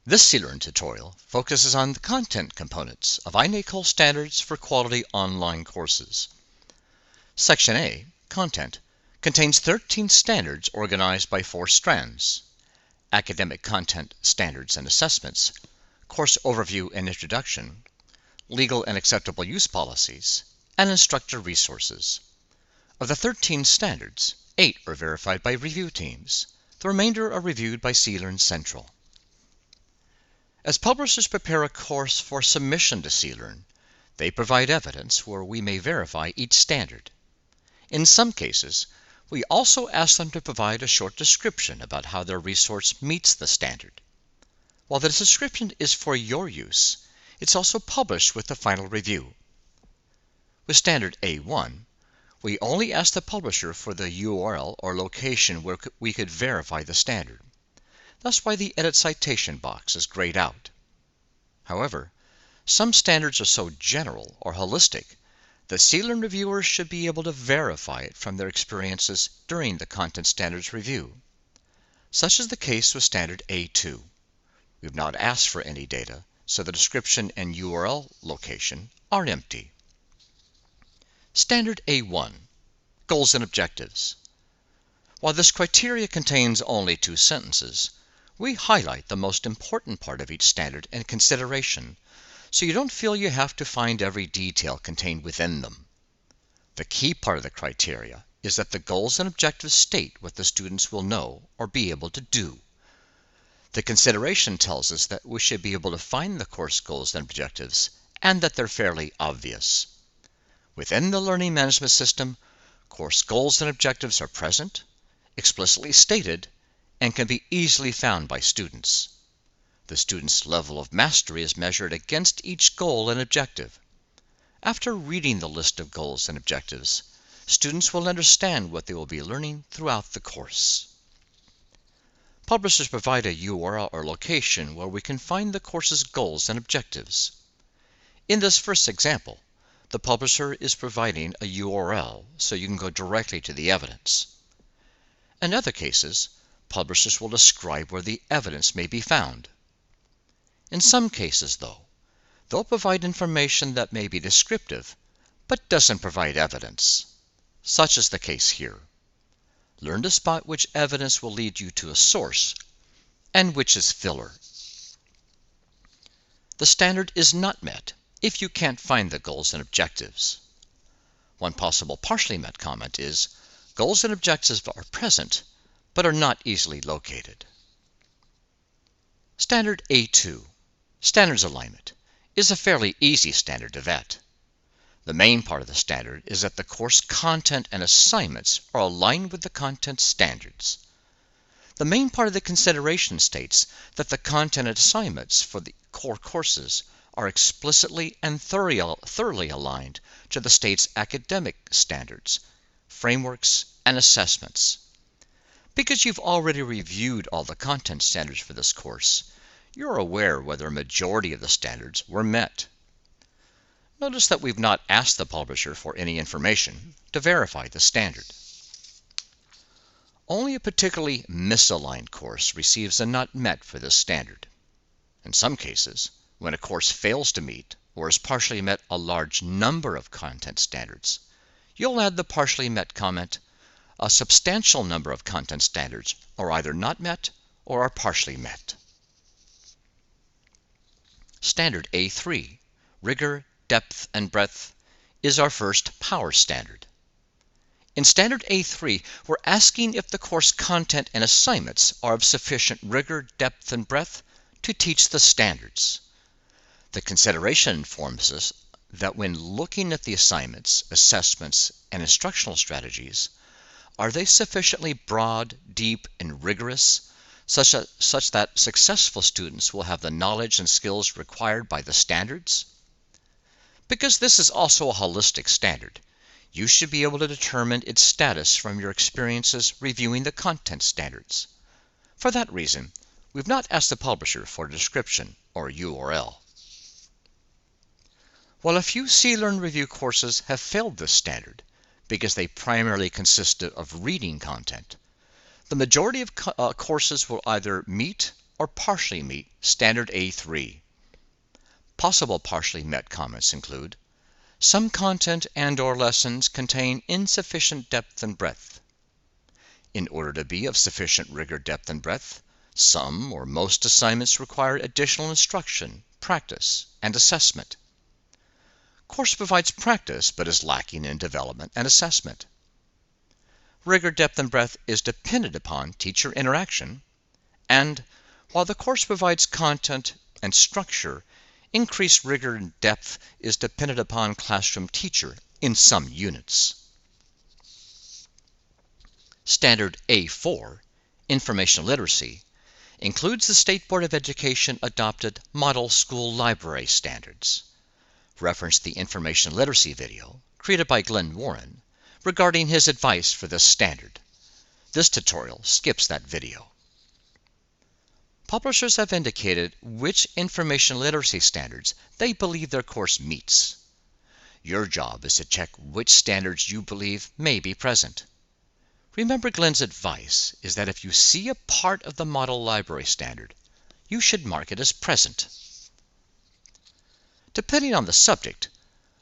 This CLearn tutorial focuses on the content components of iNACOL standards for quality online courses. Section A, Content, contains 13 standards organized by 4 strands: Academic Content Standards and Assessments, Course Overview and Introduction, Legal and Acceptable Use Policies, and Instructor Resources. Of the 13 standards, 8 are verified by review teams. The remainder are reviewed by CLearn Central. As publishers prepare a course for submission to CLearn, they provide evidence where we may verify each standard. In some cases, we also ask them to provide a short description about how their resource meets the standard. While the description is for your use, it's also published with the final review. With Standard A1, we only ask the publisher for the URL or location where we could verify the standard. That's why the Edit Citation box is grayed out. However, some standards are so general or holistic that CLearn reviewers should be able to verify it from their experiences during the Content Standards review. Such is the case with Standard A2. We've not asked for any data, so the description and URL location are empty. Standard A1, Goals and Objectives. While this criteria contains only 2 sentences, we highlight the most important part of each standard and consideration, so you don't feel you have to find every detail contained within them. The key part of the criteria is that the goals and objectives state what the students will know or be able to do. The consideration tells us that we should be able to find the course goals and objectives and that they're fairly obvious. Within the learning management system, course goals and objectives are present, explicitly stated, and can be easily found by students. The student's level of mastery is measured against each goal and objective. After reading the list of goals and objectives, students will understand what they will be learning throughout the course. Publishers provide a URL or location where we can find the course's goals and objectives. In this first example, the publisher is providing a URL so you can go directly to the evidence. In other cases, publishers will describe where the evidence may be found. In some cases, though, they'll provide information that may be descriptive, but doesn't provide evidence. Such is the case here. Learn to spot which evidence will lead you to a source, and which is filler. The standard is not met if you can't find the goals and objectives. One possible partially met comment is, goals and objectives are present, but are not easily located. Standard A2, Standards Alignment, is a fairly easy standard to vet. The main part of the standard is that the course content and assignments are aligned with the content standards. The main part of the consideration states that the content and assignments for the core courses are explicitly and thoroughly aligned to the state's academic standards, frameworks, and assessments. Because you've already reviewed all the content standards for this course, you're aware whether a majority of the standards were met. Notice that we've not asked the publisher for any information to verify the standard. Only a particularly misaligned course receives a not met for this standard. In some cases, when a course fails to meet or has partially met a large number of content standards, you'll add the partially met comment, a substantial number of content standards are either not met or are partially met. Standard A3, Rigor, Depth, and Breadth, is our first power standard. In Standard A3, we're asking if the course content and assignments are of sufficient rigor, depth, and breadth to teach the standards. The consideration informs us that when looking at the assignments, assessments, and instructional strategies, are they sufficiently broad, deep, and rigorous, such that successful students will have the knowledge and skills required by the standards? Because this is also a holistic standard, you should be able to determine its status from your experiences reviewing the content standards. For that reason, we've not asked the publisher for a description or URL. While a few CLearn review courses have failed this standard because they primarily consist of reading content, the majority of courses will either meet or partially meet Standard A3. Possible partially met comments include: some content and/or lessons contain insufficient depth and breadth. In order to be of sufficient rigor, depth, and breadth, some or most assignments require additional instruction, practice, and assessment. Course provides practice but is lacking in development and assessment. Rigor, depth, and breadth is dependent upon teacher interaction, and while the course provides content and structure, increased rigor and depth is dependent upon classroom teacher in some units. Standard A4, Information Literacy, includes the State Board of Education adopted Model School Library Standards. Reference the Information Literacy video, created by Glenn Warren, regarding his advice for this standard. This tutorial skips that video. Publishers have indicated which information literacy standards they believe their course meets. Your job is to check which standards you believe may be present. Remember, Glenn's advice is that if you see a part of the Model Library Standard, you should mark it as present. Depending on the subject,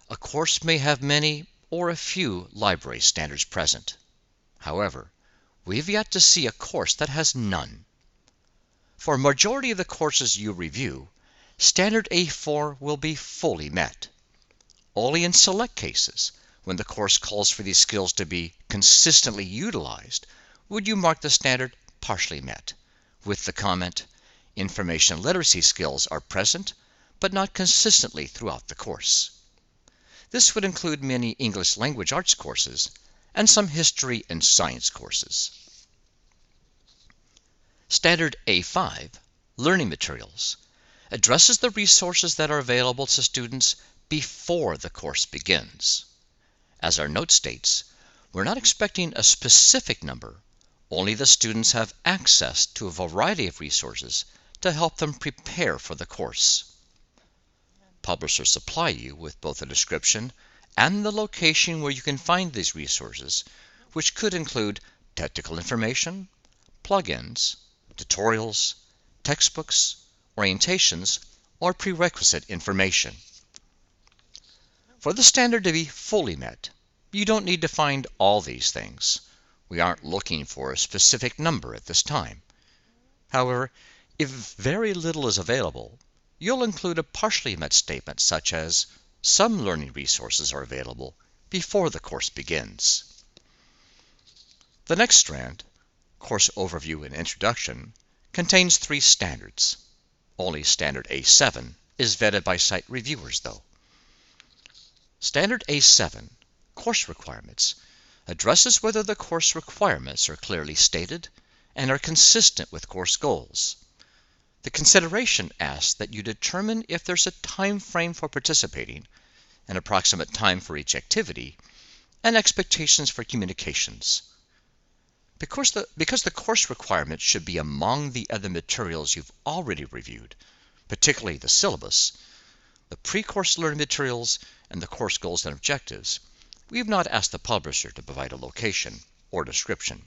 a course may have many or a few library standards present. However, we've yet to see a course that has none. For a majority of the courses you review, Standard A4 will be fully met. Only in select cases, when the course calls for these skills to be consistently utilized, would you mark the standard partially met, with the comment, information literacy skills are present, but not consistently throughout the course. This would include many English language arts courses and some history and science courses. Standard A5, Learning Materials, addresses the resources that are available to students before the course begins. As our note states, we're not expecting a specific number, only the students have access to a variety of resources to help them prepare for the course. Publishers supply you with both a description and the location where you can find these resources, which could include technical information, plugins, tutorials, textbooks, orientations, or prerequisite information. For the standard to be fully met, you don't need to find all these things. We aren't looking for a specific number at this time. However, if very little is available, you'll include a partially met statement such as, some learning resources are available before the course begins. The next strand, Course Overview and Introduction, contains 3 standards. Only Standard A7 is vetted by site reviewers, though. Standard A7, Course Requirements, addresses whether the course requirements are clearly stated and are consistent with course goals. The consideration asks that you determine if there's a time frame for participating, an approximate time for each activity, and expectations for communications. Because the course requirements should be among the other materials you've already reviewed, particularly the syllabus, the pre-course learning materials, and the course goals and objectives, we have not asked the publisher to provide a location or description.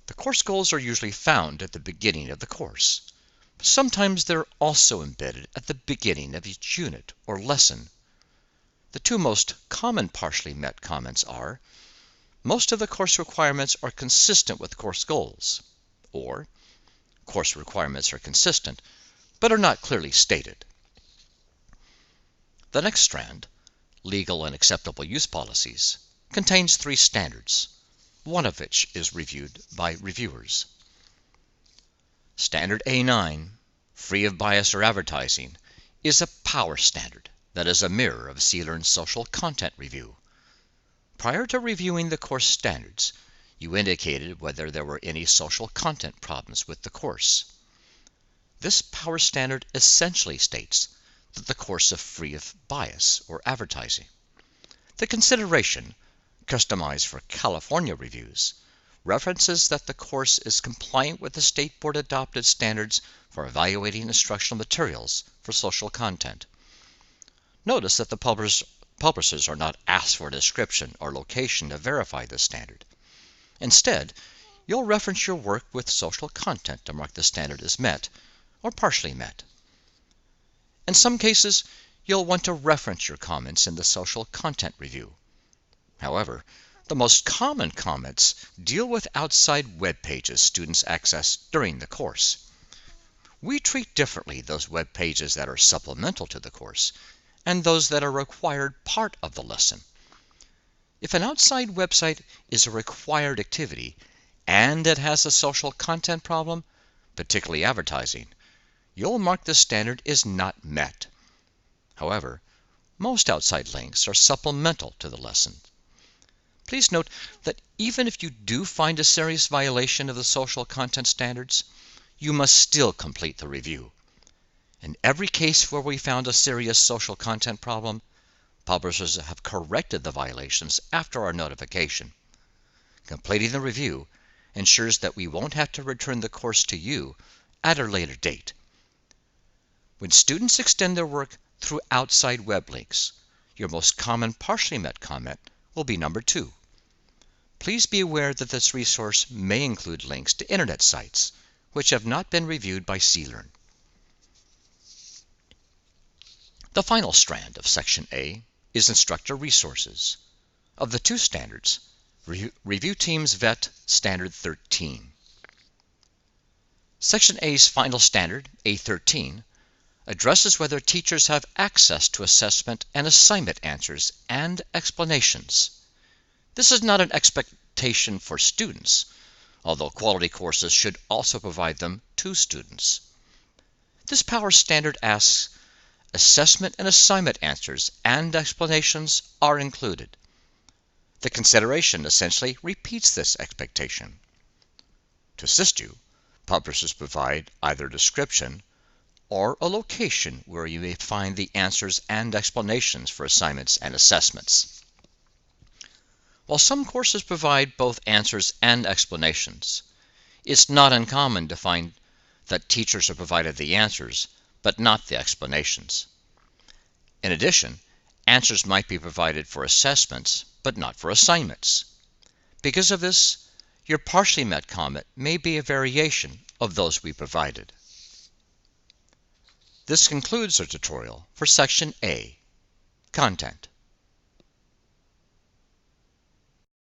The course goals are usually found at the beginning of the course. Sometimes they're also embedded at the beginning of each unit or lesson. The 2 most common partially met comments are, most of the course requirements are consistent with course goals, or course requirements are consistent but are not clearly stated. The next strand, Legal and Acceptable Use Policies, contains 3 standards, one of which is reviewed by reviewers. Standard A9, Free of Bias or Advertising, is a power standard that is a mirror of CLearn's social content review. Prior to reviewing the course standards, you indicated whether there were any social content problems with the course. This power standard essentially states that the course is free of bias or advertising. The consideration, customized for California reviews, references that the course is compliant with the State Board adopted standards for evaluating instructional materials for social content. Notice that the publishers are not asked for a description or location to verify this standard. Instead, you'll reference your work with social content to mark the standard as met or partially met. In some cases, you'll want to reference your comments in the social content review. However, the most common comments deal with outside web pages students access during the course. We treat differently those web pages that are supplemental to the course and those that are a required part of the lesson. If an outside website is a required activity and it has a social content problem, particularly advertising, you'll mark the standard as not met. However, most outside links are supplemental to the lesson. Please note that even if you do find a serious violation of the social content standards, you must still complete the review. In every case where we found a serious social content problem, publishers have corrected the violations after our notification. Completing the review ensures that we won't have to return the course to you at a later date. When students extend their work through outside web links, your most common partially met comment will be number 2. Please be aware that this resource may include links to internet sites which have not been reviewed by CLearn. The final strand of Section A is Instructor Resources. Of the 2 standards, review teams vet Standard 13. Section A's final standard, A13, addresses whether teachers have access to assessment and assignment answers and explanations. This is not an expectation for students, although quality courses should also provide them to students. This power standard asks, assessment and assignment answers and explanations are included. The consideration essentially repeats this expectation. To assist you, publishers provide either a description or a location where you may find the answers and explanations for assignments and assessments. While some courses provide both answers and explanations, it's not uncommon to find that teachers are provided the answers, but not the explanations. In addition, answers might be provided for assessments, but not for assignments. Because of this, your partially met comment may be a variation of those we provided. This concludes our tutorial for Section A, Content.